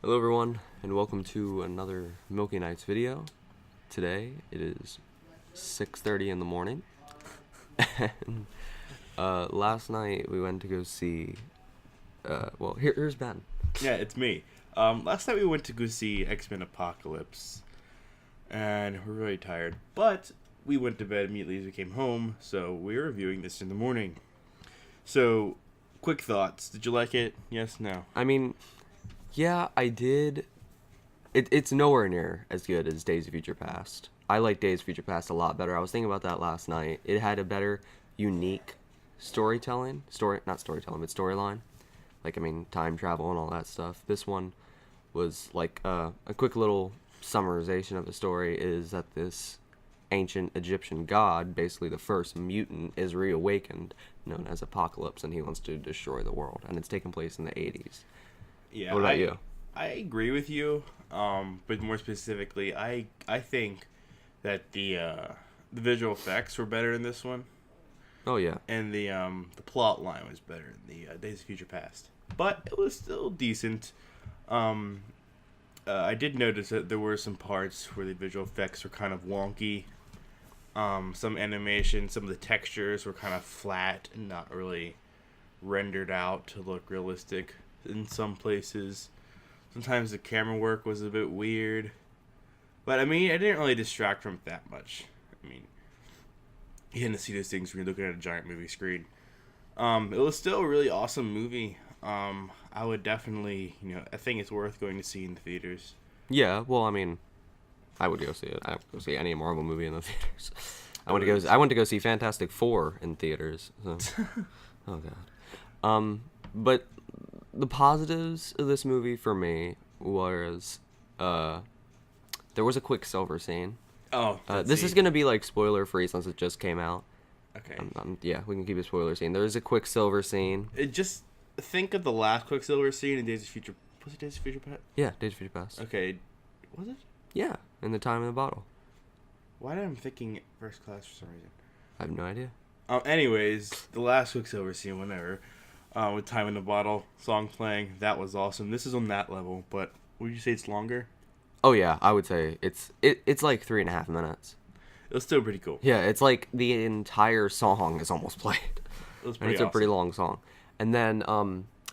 Hello everyone, and welcome to another Milky Nights video. Today, it is 6:30 in the morning, and last night we went to go see, here's Ben. Yeah, it's me. Last night we went to go see X-Men Apocalypse, and we're really tired. But we went to bed immediately as we came home, so we're reviewing this in the morning. So, quick thoughts. Did you like it? Yes, no? I mean, yeah, I did. It's nowhere near as good as Days of Future Past. I like Days of Future Past a lot better. I was thinking about that last night. It had a better, unique not storytelling, but storyline. Time travel and all that stuff. This one was like a quick little summarization of the story is that this ancient Egyptian god, basically the first mutant, is reawakened, known as Apocalypse, and he wants to destroy the world. And it's taking place in the 80s. Yeah, What about you? I agree with you, but more specifically, I think that the visual effects were better in this one. Oh, yeah. And the plot line was better in the Days of Future Past, but it was still decent. I did notice that there were some parts where the visual effects were kind of wonky. Some animation, some of the textures were kind of flat and not really rendered out to look realistic in some places. Sometimes the camera work was a bit weird, but I mean, it didn't really distract from it that much. I mean, you tend to see those things when you're looking at a giant movie screen. It was still a really awesome movie. I would definitely, I think it's worth going to see in the theaters. Yeah, well, I mean, I would go see it. I would go see any Marvel movie in the theaters. I went to go see Fantastic Four in theaters. So. Oh god. But the positives of this movie for me was, there was a Quicksilver scene. Oh, this is gonna be like spoiler free since it just came out. Okay. Yeah, we can keep it spoiler scene. There is a Quicksilver scene. Just think of the last Quicksilver scene in Days of Future. Was it Days of Future Past? Yeah, Days of Future Past. Okay, was it? Yeah, in the time in the bottle. Why am I thinking First Class for some reason? I have no idea. Anyways, the last Quicksilver scene, whenever, with Time in the Bottle song playing, that was awesome. This is on that level, but would you say it's longer? Oh yeah, I would say it's like 3.5 minutes. It was still pretty cool. Yeah, it's like the entire song is almost played. It was And pretty it's awesome. a pretty long song. And then,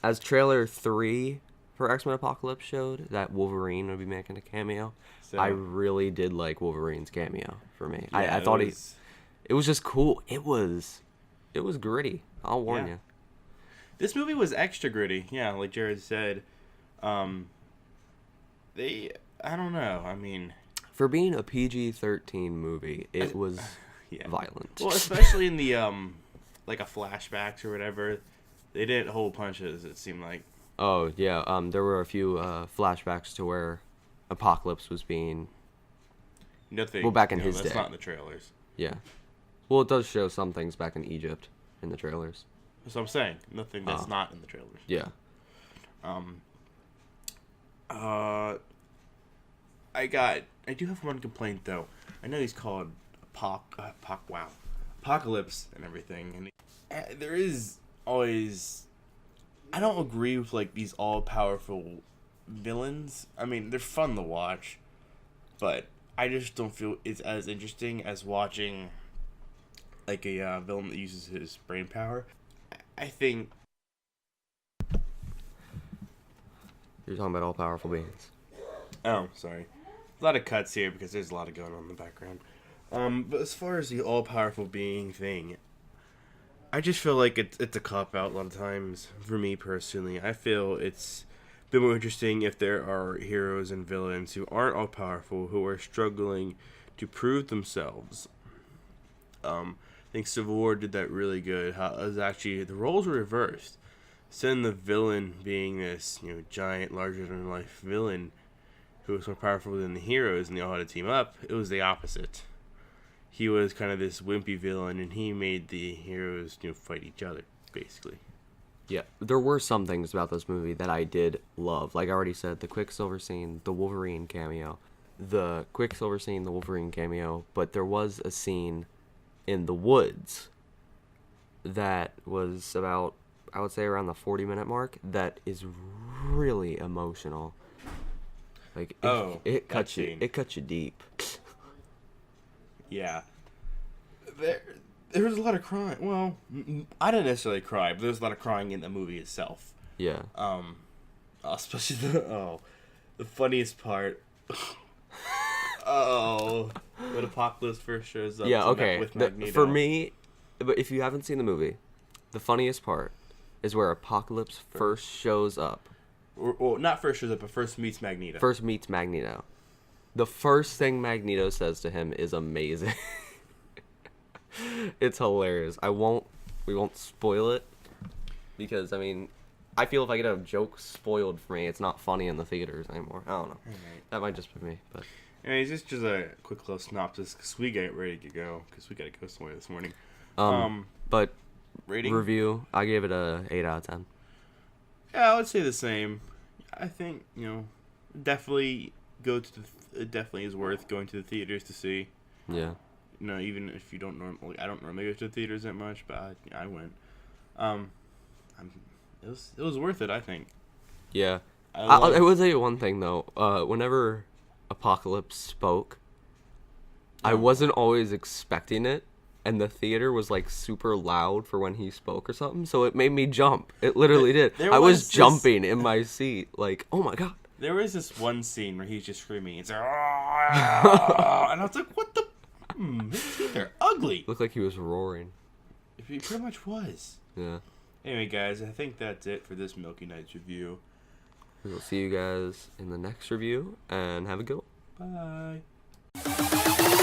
as trailer 3 for X-Men Apocalypse showed, that Wolverine would be making a cameo. So, I really did like Wolverine's cameo for me. yeah, I thought it was just cool. It was gritty. I'll warn you. This movie was extra gritty. Yeah, like Jared said. I don't know. I mean, For being a PG-13 movie, it was yeah. violent. Well, especially in the like a flashbacks or whatever, they didn't hold punches. It seemed like. Oh yeah, there were a few flashbacks to where Apocalypse was being. Nothing. Well, back in his that's day. not in the trailers. Yeah. Well, it does show some things back in Egypt in the trailers. That's what I'm saying. Nothing that's not in the trailers. Yeah. I do have one complaint though. I know he's called Apocalypse and everything, and there is always. I don't agree with like these all-powerful villains. I mean, they're fun to watch, but I just don't feel it's as interesting as watching like a villain that uses his brain power. I think. You're talking about all powerful beings. Oh, sorry. A lot of cuts here because there's a lot of going on in the background. But as far as the all-powerful being thing, I just feel like it's a cop-out a lot of times for me personally. I feel it's a bit more interesting if there are heroes and villains who aren't all-powerful, who are struggling to prove themselves. I think Civil War did that really good. How it was actually the roles were reversed. Instead of the villain being this, giant, larger-than-life villain who was more powerful than the heroes and they all had to team up, it was the opposite. He was kind of this wimpy villain, and he made the heroes, fight each other, basically. Yeah, there were some things about this movie that I did love. Like I already said, the Quicksilver scene, the Wolverine cameo. The Quicksilver scene, the Wolverine cameo, but there was a scene in the woods that was about, I would say around the 40-minute mark, that is really emotional. Like Oh, it that cuts you. scene. It cuts you deep. Yeah. There was a lot of crying. Well, I didn't necessarily cry, but there was a lot of crying in the movie itself. Yeah. Especially the funniest part. Oh, when Apocalypse first shows up. Yeah. Okay. With Magneto. For me, but if you haven't seen the movie, the funniest part is where Apocalypse first shows up. Or not first shows up, but first meets Magneto. First meets Magneto. The first thing Magneto says to him is amazing. It's hilarious. We won't spoil it because I mean, I feel if I get a joke spoiled for me, it's not funny in the theaters anymore. I don't know. Right. That might just be me, but Anyways, just a quick little synopsis because we get ready to go because we got to go somewhere this morning. but Rating? review, I gave it a 8 out of 10. Yeah, I would say the same. I think definitely it definitely is worth going to the theaters to see. Yeah. Even if you don't normally, I don't normally go to the theaters that much, but I went. It was worth it, I think. Yeah. I will tell you one thing though. Whenever Apocalypse spoke, I wasn't always expecting it, and the theater was like super loud for when he spoke or something, so it made me jump. It literally did. I was jumping in my seat, like, oh my god. There was this one scene where he's just screaming. It's like, and I was like, what the? His teeth are ugly. Looked like he was roaring. He pretty much was. Yeah. Anyway, guys, I think that's it for this Milky Nights review. We'll see you guys in the next review, and have a good one. Bye.